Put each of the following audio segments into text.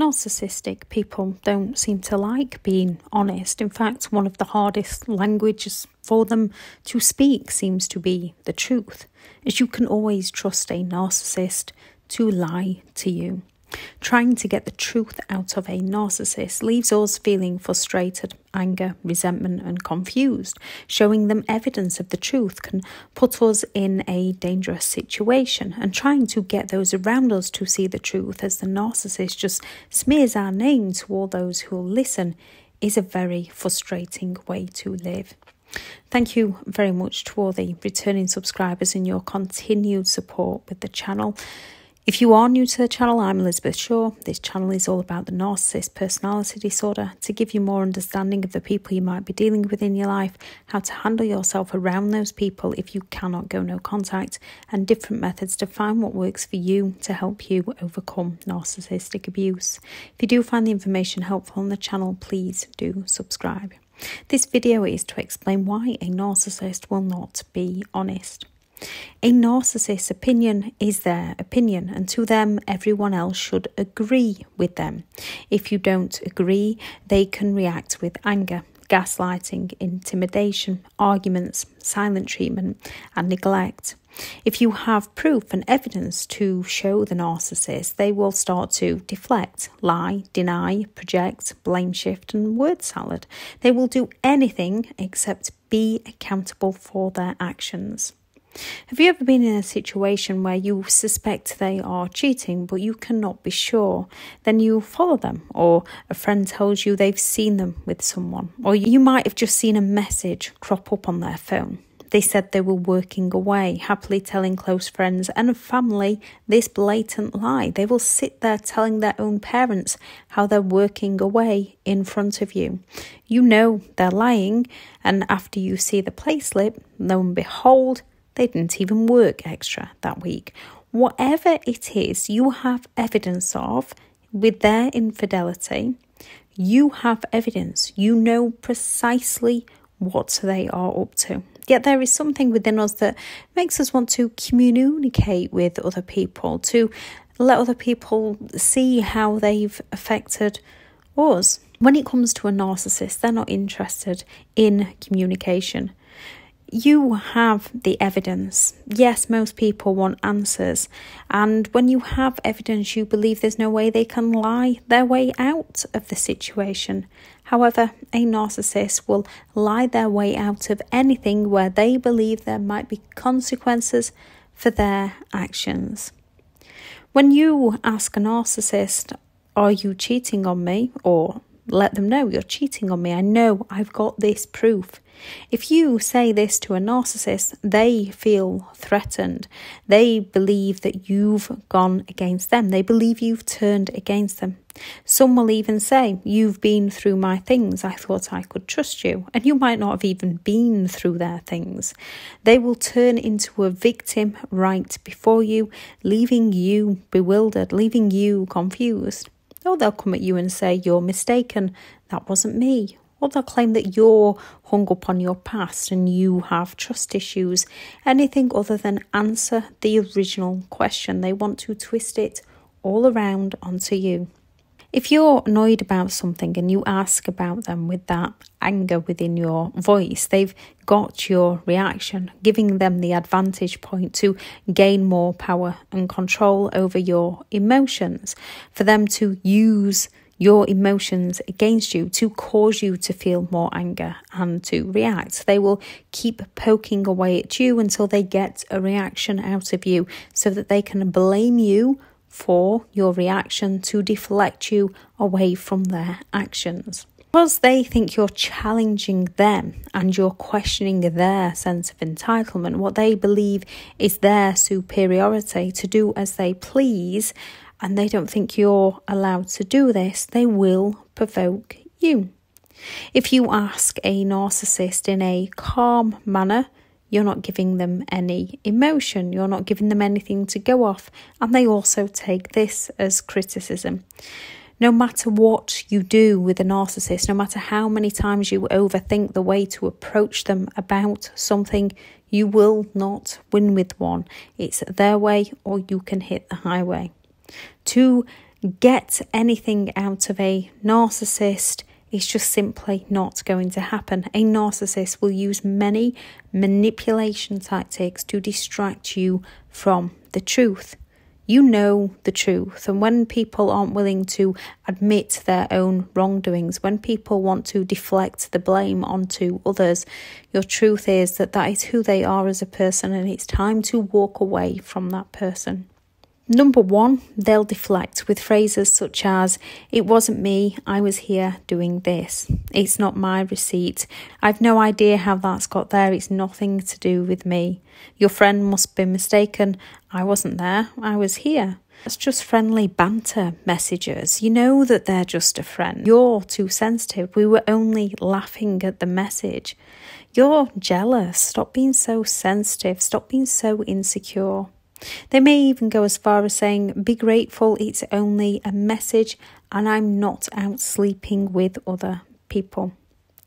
Narcissistic people don't seem to like being honest. In fact, one of the hardest languages for them to speak seems to be the truth, as you can always trust a narcissist to lie to you. Trying to get the truth out of a narcissist leaves us feeling frustrated, anger, resentment and confused. Showing them evidence of the truth can put us in a dangerous situation, and trying to get those around us to see the truth as the narcissist just smears our name to all those who will listen is a very frustrating way to live. Thank you very much to all the returning subscribers and your continued support with the channel. If you are new to the channel, I'm Elizabeth Shaw. This channel is all about the narcissist personality disorder, to give you more understanding of the people you might be dealing with in your life, how to handle yourself around those people if you cannot go no contact, and different methods to find what works for you to help you overcome narcissistic abuse. If you do find the information helpful on the channel, please do subscribe. This video is to explain why a narcissist will not be honest. A narcissist's opinion is their opinion, and to them, everyone else should agree with them. If you don't agree, they can react with anger, gaslighting, intimidation, arguments, silent treatment, and neglect. If you have proof and evidence to show the narcissist, they will start to deflect, lie, deny, project, blame shift, and word salad. They will do anything except be accountable for their actions. Have you ever been in a situation where you suspect they are cheating, but you cannot be sure? Then you follow them, or a friend tells you they've seen them with someone, or you might have just seen a message crop up on their phone. They said they were working away, happily telling close friends and family this blatant lie. They will sit there telling their own parents how they're working away in front of you. You know they're lying, and after you see the payslip, lo and behold, they didn't even work extra that week. Whatever it is you have evidence of with their infidelity, you have evidence. You know precisely what they are up to. Yet there is something within us that makes us want to communicate with other people, to let other people see how they've affected us. When it comes to a narcissist, they're not interested in communication. You have the evidence. Yes, most people want answers. And when you have evidence, you believe there's no way they can lie their way out of the situation. However, a narcissist will lie their way out of anything where they believe there might be consequences for their actions. When you ask a narcissist, "Are you cheating on me?" or let them know, "You're cheating on me. I know, I've got this proof." If you say this to a narcissist, they feel threatened. They believe that you've gone against them. They believe you've turned against them. Some will even say, "You've been through my things. I thought I could trust you." And you might not have even been through their things. They will turn into a victim right before you, leaving you bewildered, leaving you confused. Or they'll come at you and say, "You're mistaken. That wasn't me." Or they'll claim that you're hung up on your past and you have trust issues. Anything other than answer the original question. They want to twist it all around onto you. If you're annoyed about something and you ask about them with that anger within your voice, they've got your reaction, giving them the advantage point to gain more power and control over your emotions, for them to use your emotions against you to cause you to feel more anger and to react. They will keep poking away at you until they get a reaction out of you so that they can blame you for your reaction to deflect you away from their actions. Because they think you're challenging them and you're questioning their sense of entitlement, what they believe is their superiority to do as they please, and they don't think you're allowed to do this, they will provoke you. If you ask a narcissist in a calm manner, you're not giving them any emotion, you're not giving them anything to go off, and they also take this as criticism. No matter what you do with a narcissist, no matter how many times you overthink the way to approach them about something, you will not win with one. It's their way or you can hit the highway. To get anything out of a narcissist, it's just simply not going to happen. A narcissist will use many manipulation tactics to distract you from the truth. You know the truth, and when people aren't willing to admit their own wrongdoings, when people want to deflect the blame onto others, your truth is that is who they are as a person, and it's time to walk away from that person. Number one, they'll deflect with phrases such as, "It wasn't me, I was here doing this. It's not my receipt. I've no idea how that's got there. It's nothing to do with me. Your friend must be mistaken. I wasn't there, I was here." That's just friendly banter messages. You know that they're just a friend. You're too sensitive. We were only laughing at the message. You're jealous. Stop being so sensitive. Stop being so insecure. They may even go as far as saying, "Be grateful, it's only a message and I'm not out sleeping with other people."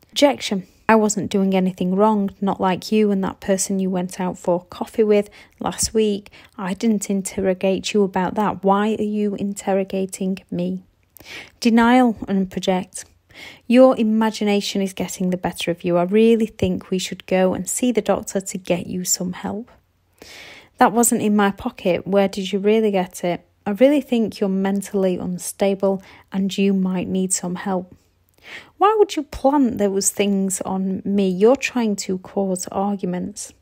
Rejection. "I wasn't doing anything wrong, not like you and that person you went out for coffee with last week. I didn't interrogate you about that. Why are you interrogating me?" Denial and project. "Your imagination is getting the better of you. I really think we should go and see the doctor to get you some help." "That wasn't in my pocket. Where did you really get it? I really think you're mentally unstable and you might need some help." Why would you plant those things on me? You're trying to cause arguments.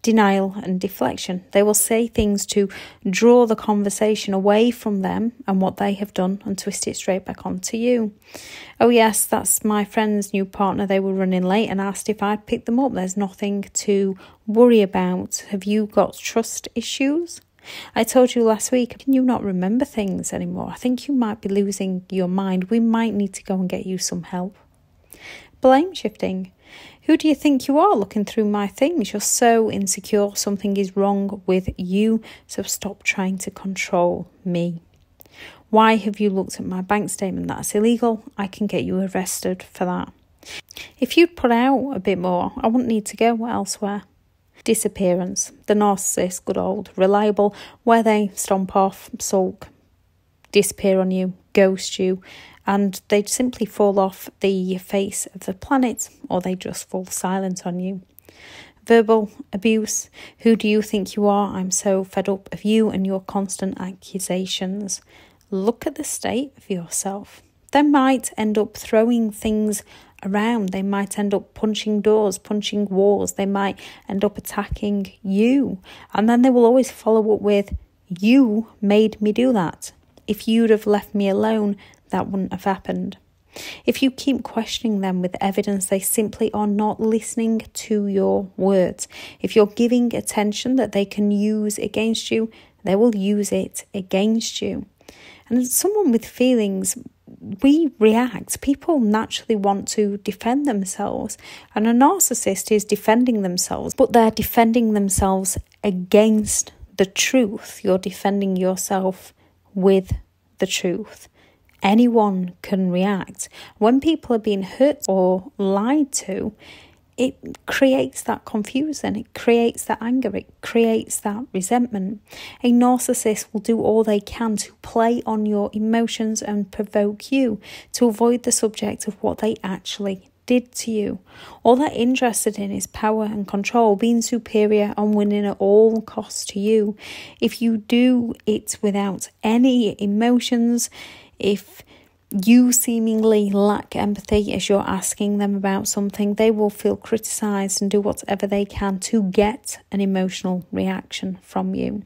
Denial and deflection. They will say things to draw the conversation away from them and what they have done and twist it straight back onto you. "Oh yes, that's my friend's new partner. They were running late and asked if I'd pick them up. There's nothing to worry about. Have you got trust issues? I told you last week, can you not remember things anymore? I think you might be losing your mind. We might need to go and get you some help." Blame shifting. "Who do you think you are looking through my things? You're so insecure. Something is wrong with you, so stop trying to control me. Why have you looked at my bank statement? That's illegal. I can get you arrested for that. If you'd put out a bit more, I wouldn't need to go elsewhere." Disappearance. The narcissist, good old, reliable, where they stomp off, sulk, disappear on you, ghost you, and they simply fall off the face of the planet, or they just fall silent on you. Verbal abuse. "Who do you think you are? I'm so fed up of you and your constant accusations." Look at the state of yourself. They might end up throwing things around. They might end up punching doors, punching walls. They might end up attacking you. And then they will always follow up with, "You made me do that. If you'd have left me alone, that wouldn't have happened." If you keep questioning them with evidence, they simply are not listening to your words. If you're giving attention that they can use against you, they will use it against you. And as someone with feelings, we react. People naturally want to defend themselves. And a narcissist is defending themselves, but they're defending themselves against the truth. You're defending yourself with the truth. Anyone can react. When people are being hurt or lied to, it creates that confusion, it creates that anger, it creates that resentment. A narcissist will do all they can to play on your emotions and provoke you to avoid the subject of what they actually did to you. All they're interested in is power and control, being superior and winning at all costs to you. If you do it without any emotions, if you seemingly lack empathy as you're asking them about something, they will feel criticised and do whatever they can to get an emotional reaction from you.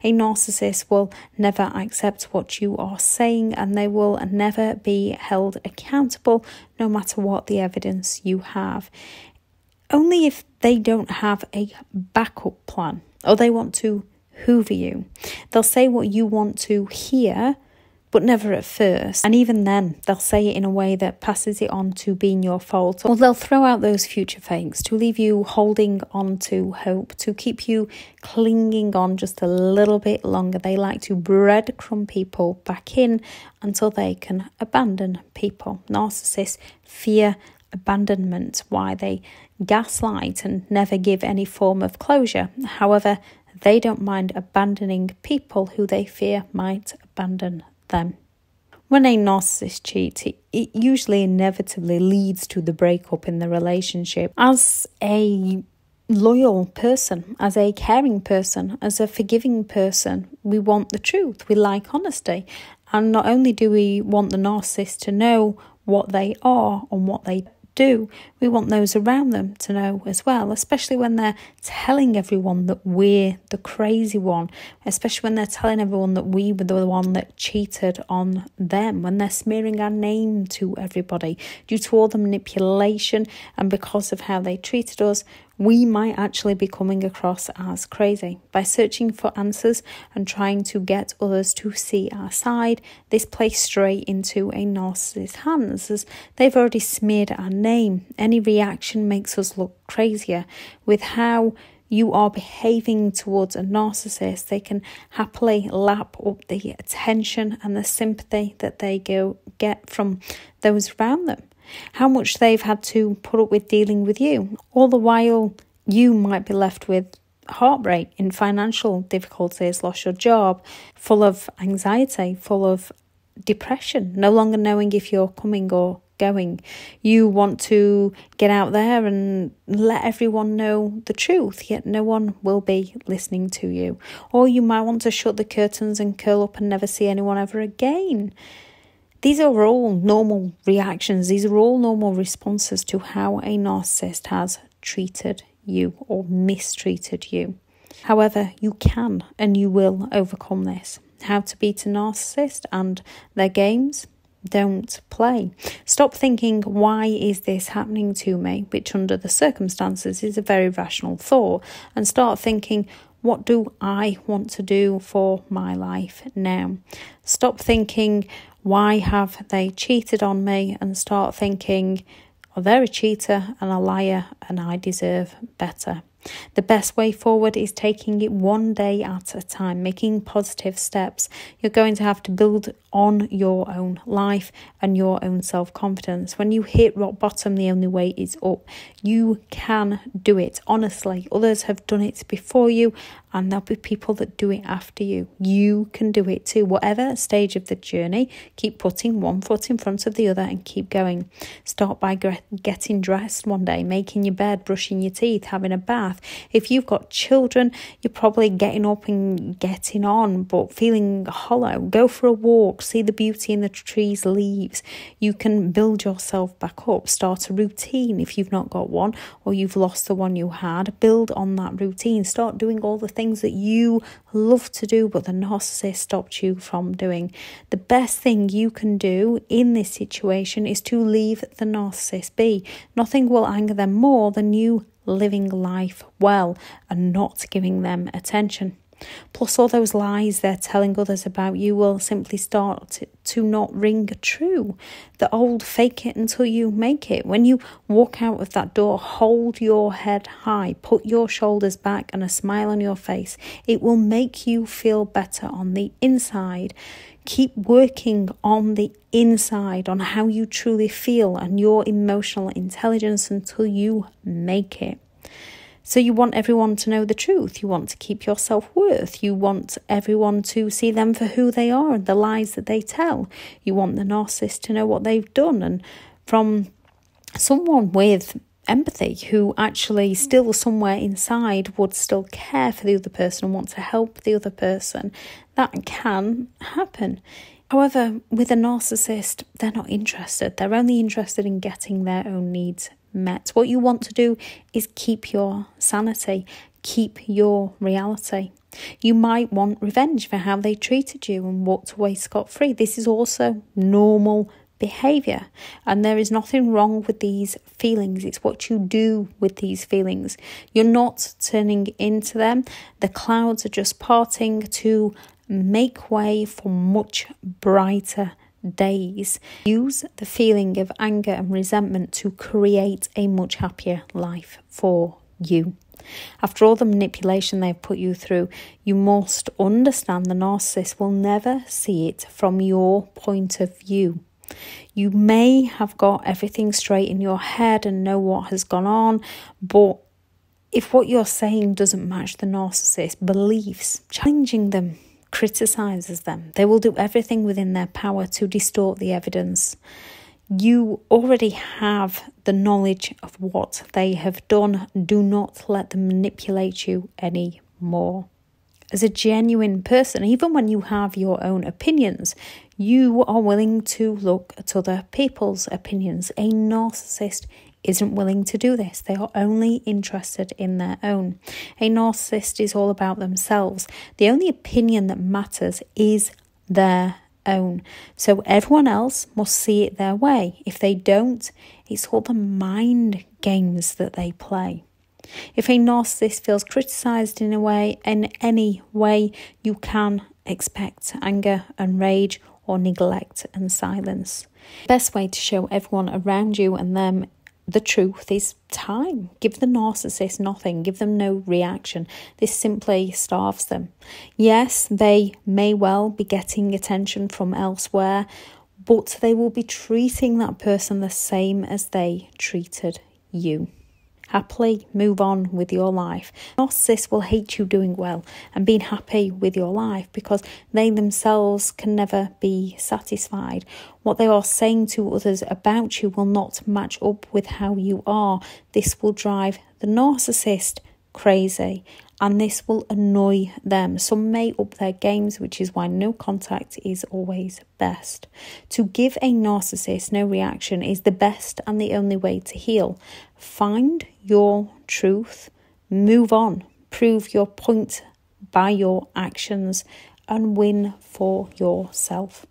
A narcissist will never accept what you are saying, and they will never be held accountable no matter what the evidence you have. Only if they don't have a backup plan or they want to hoover you. They'll say what you want to hear, but never at first. And even then, they'll say it in a way that passes it on to being your fault. Or they'll throw out those future fakes to leave you holding on to hope, to keep you clinging on just a little bit longer. They like to breadcrumb people back in until they can abandon people. Narcissists fear abandonment, why they gaslight and never give any form of closure. However, they don't mind abandoning people who they fear might abandon them. When a narcissist cheats, it usually inevitably leads to the breakup in the relationship. As a loyal person, as a caring person, as a forgiving person, we want the truth. We like honesty. And not only do we want the narcissist to know what they are and what they do, we want those around them to know as well, especially when they're telling everyone that we're the crazy one, especially when they're telling everyone that we were the one that cheated on them, when they're smearing our name to everybody due to all the manipulation and because of how they treated us. We might actually be coming across as crazy. By searching for answers and trying to get others to see our side, this plays straight into a narcissist's hands, as they've already smeared our name. Any reaction makes us look crazier. With how you are behaving towards a narcissist, they can happily lap up the attention and the sympathy that they get from those around them. How much they've had to put up with dealing with you. All the while, you might be left with heartbreak, in financial difficulties, lost your job, full of anxiety, full of depression, no longer knowing if you're coming or going. You want to get out there and let everyone know the truth, yet no one will be listening to you. Or you might want to shut the curtains and curl up and never see anyone ever again. These are all normal reactions. These are all normal responses to how a narcissist has treated you or mistreated you. However, you can and you will overcome this. How to beat a narcissist and their games? Don't play. Stop thinking, why is this happening to me? Which under the circumstances is a very rational thought. And start thinking, what do I want to do for my life now? Stop thinking, why have they cheated on me? And start thinking, oh, they're a cheater and a liar and I deserve better. The best way forward is taking it one day at a time, making positive steps. You're going to have to build on your own life and your own self-confidence. When you hit rock bottom, the only way is up. You can do it. Honestly, others have done it before you and there'll be people that do it after you. You can do it too. Whatever stage of the journey, keep putting one foot in front of the other and keep going. Start by getting dressed one day, making your bed, brushing your teeth, having a bath. If you've got children, you're probably getting up and getting on, but feeling hollow. Go for a walk, see the beauty in the trees' leaves. You can build yourself back up. Start a routine if you've not got one or you've lost the one you had. Build on that routine. Start doing all the things that you love to do, but the narcissist stopped you from doing. The best thing you can do in this situation is to leave the narcissist be. Nothing will anger them more than you living life well and not giving them attention. Plus, all those lies they're telling others about you will simply start to not ring true. The old fake it until you make it. When you walk out of that door, hold your head high, put your shoulders back and a smile on your face. It will make you feel better on the inside. Keep working on the inside, on how you truly feel and your emotional intelligence until you make it. So you want everyone to know the truth. You want to keep your self-worth. You want everyone to see them for who they are and the lies that they tell. You want the narcissist to know what they've done, and from someone with empathy who actually still somewhere inside would still care for the other person and want to help the other person. That can happen. However, with a narcissist, they're not interested. They're only interested in getting their own needs met. What you want to do is keep your sanity, keep your reality. You might want revenge for how they treated you and walked away scot-free. This is also normal behaviour, and there is nothing wrong with these feelings. It's what you do with these feelings. You're not turning into them. The clouds are just parting to make way for much brighter days. Use the feeling of anger and resentment to create a much happier life for you. After all the manipulation they've put you through, you must understand the narcissist will never see it from your point of view. You may have got everything straight in your head and know what has gone on, but if what you're saying doesn't match the narcissist's beliefs, challenging them criticises them. They will do everything within their power to distort the evidence. You already have the knowledge of what they have done. Do not let them manipulate you anymore. As a genuine person, even when you have your own opinions, you are willing to look at other people's opinions. A narcissist isn't willing to do this. They are only interested in their own. A narcissist is all about themselves. The only opinion that matters is their own. So everyone else must see it their way. If they don't, it's all the mind games that they play. If a narcissist feels criticised in any way, you can expect anger and rage or neglect and silence. The best way to show everyone around you and them the truth is time. Give the narcissist nothing. Give them no reaction. This simply starves them. Yes, they may well be getting attention from elsewhere, but they will be treating that person the same as they treated you. Happily move on with your life. Narcissists will hate you doing well and being happy with your life because they themselves can never be satisfied. What they are saying to others about you will not match up with how you are. This will drive the narcissist crazy and this will annoy them. Some may up their games, which is why no contact is always best. To give a narcissist no reaction is the best and the only way to heal. Find your truth, move on, prove your point by your actions and win for yourself.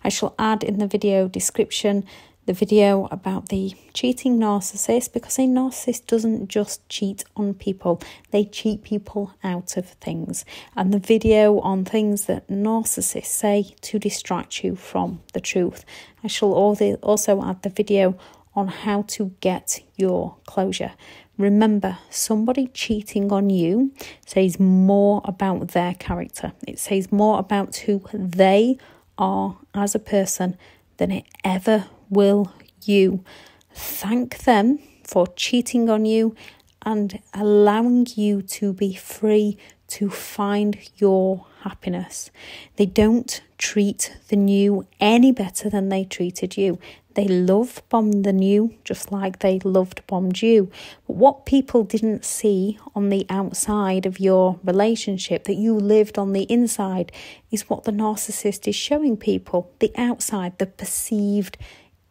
I shall add in the video description the video about the cheating narcissist, because a narcissist doesn't just cheat on people, they cheat people out of things. And the video on things that narcissists say to distract you from the truth. I shall also add the video on how to get your closure. Remember, somebody cheating on you says more about their character. It says more about who they are as a person than it ever will you. Thank them for cheating on you and allowing you to be free to find your happiness. They don't treat the new any better than they treated you. They love bombed the new just like they loved bombed you. But what people didn't see on the outside of your relationship that you lived on the inside is what the narcissist is showing people. The outside, the perceived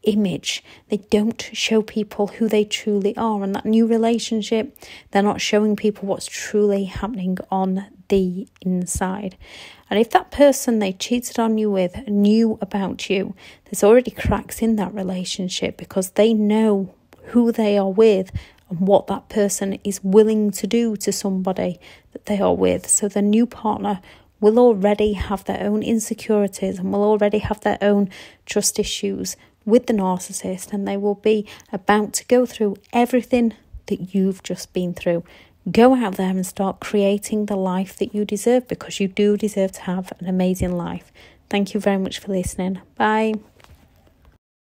image. They don't show people who they truly are. And that new relationship, they're not showing people what's truly happening on the inside. And if that person they cheated on you with knew about you, there's already cracks in that relationship because they know who they are with and what that person is willing to do to somebody that they are with. So the new partner will already have their own insecurities and will already have their own trust issues with the narcissist, and they will be about to go through everything that you've just been through. Go out there and start creating the life that you deserve, because you do deserve to have an amazing life. Thank you very much for listening. Bye.